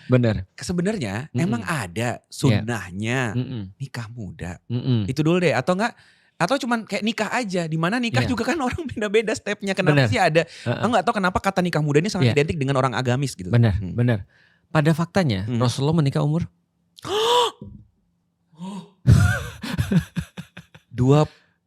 Bener. Sebenarnya emang ada sunnahnya nikah muda. Itu dulu deh, atau enggak? Atau cuman kayak nikah aja, di mana nikah juga kan orang beda-beda stepnya. Kenapa sih ada? Enggak tahu kenapa kata nikah muda ini sangat identik dengan orang agamis gitu. Benar. Pada faktanya Rasulullah menikah umur 25.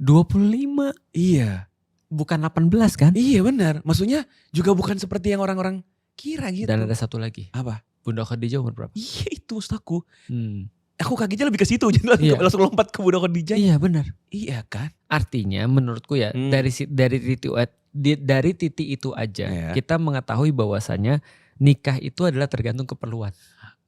Iya. Bukan 18 kan? Iya benar. Maksudnya juga bukan seperti yang orang-orang kira gitu. Dan ada satu lagi. Apa? Bunda Khadijah umur berapa? Iya itu maksud aku. Aku kagetnya lebih ke situ, jadi langsung lompat ke Bunda Khadijah. Iya benar. Iya kan. Artinya menurutku ya dari titik itu aja kita mengetahui bahwasanya nikah itu adalah tergantung keperluan.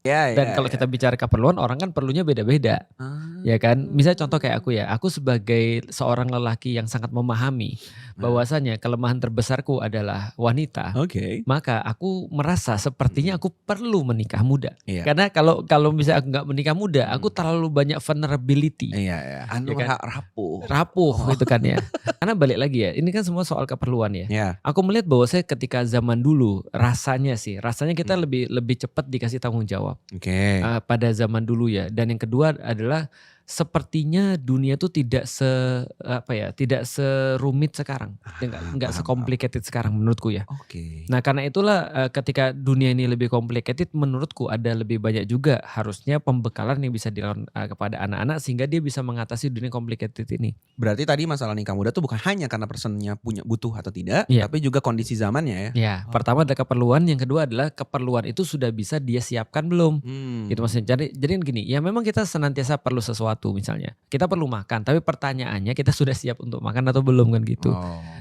Dan kalau kita bicara keperluan, orang kan perlunya beda-beda. Ya kan, misalnya contoh kayak aku sebagai seorang lelaki yang sangat memahami bahwasanya kelemahan terbesarku adalah wanita. Maka aku merasa sepertinya aku perlu menikah muda. Karena kalau misalnya aku nggak menikah muda, aku terlalu banyak vulnerability. Rapuh gitu kan ya. Karena balik lagi ya, ini kan semua soal keperluan ya. Aku melihat bahwasanya ketika zaman dulu rasanya kita lebih cepat dikasih tanggung jawab. Pada zaman dulu ya. Dan yang kedua adalah sepertinya dunia itu tidak serumit sekarang, nggak secomplicated sekarang menurutku ya. Nah karena itulah ketika dunia ini lebih complicated, menurutku ada lebih banyak juga harusnya pembekalan yang bisa dilakukan kepada anak-anak sehingga dia bisa mengatasi dunia complicated ini. Berarti tadi masalah nikah muda tuh bukan hanya karena personnya butuh atau tidak, tapi juga kondisi zamannya ya. Pertama ada keperluan, yang kedua adalah keperluan itu sudah bisa dia siapkan belum? Gitu maksudnya. Jadi gini, ya memang kita senantiasa perlu sesuatu. Misalnya kita perlu makan, tapi pertanyaannya kita sudah siap untuk makan atau belum kan gitu.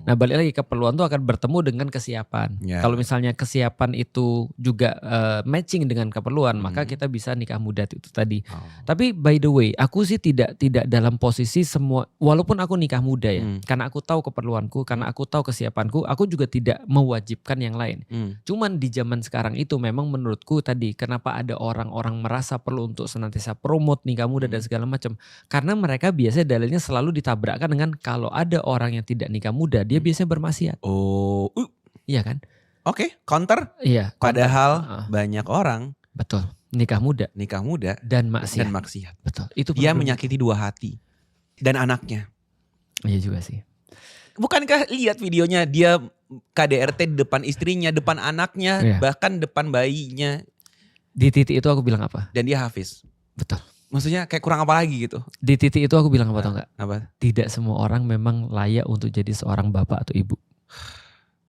Nah balik lagi, keperluan tuh akan bertemu dengan kesiapan. Kalau misalnya kesiapan itu juga matching dengan keperluan, maka kita bisa nikah muda itu tadi. Tapi by the way, aku sih tidak dalam posisi semua, walaupun aku nikah muda ya, karena aku tahu keperluanku, karena aku tahu kesiapanku, aku juga tidak mewajibkan yang lain. Cuman di zaman sekarang itu memang menurutku tadi, kenapa ada orang-orang merasa perlu untuk senantiasa promote nikah muda dan segala macam. Karena mereka biasanya dalilnya selalu ditabrakkan dengan kalau ada orang yang tidak nikah muda, dia biasanya bermaksiat. Iya kan? Counter. Iya. Padahal banyak orang nikah muda dan maksiat. Betul. Itu dia menyakiti dua hati dan anaknya. Iya juga sih. Bukankah lihat videonya dia KDRT di depan istrinya, depan anaknya, bahkan depan bayinya. Di titik itu aku bilang apa? Dan dia hafiz. Betul. Maksudnya kayak kurang apa lagi gitu. Di titik itu aku bilang apa tau gak? Apa? Tidak semua orang memang layak untuk jadi seorang bapak atau ibu.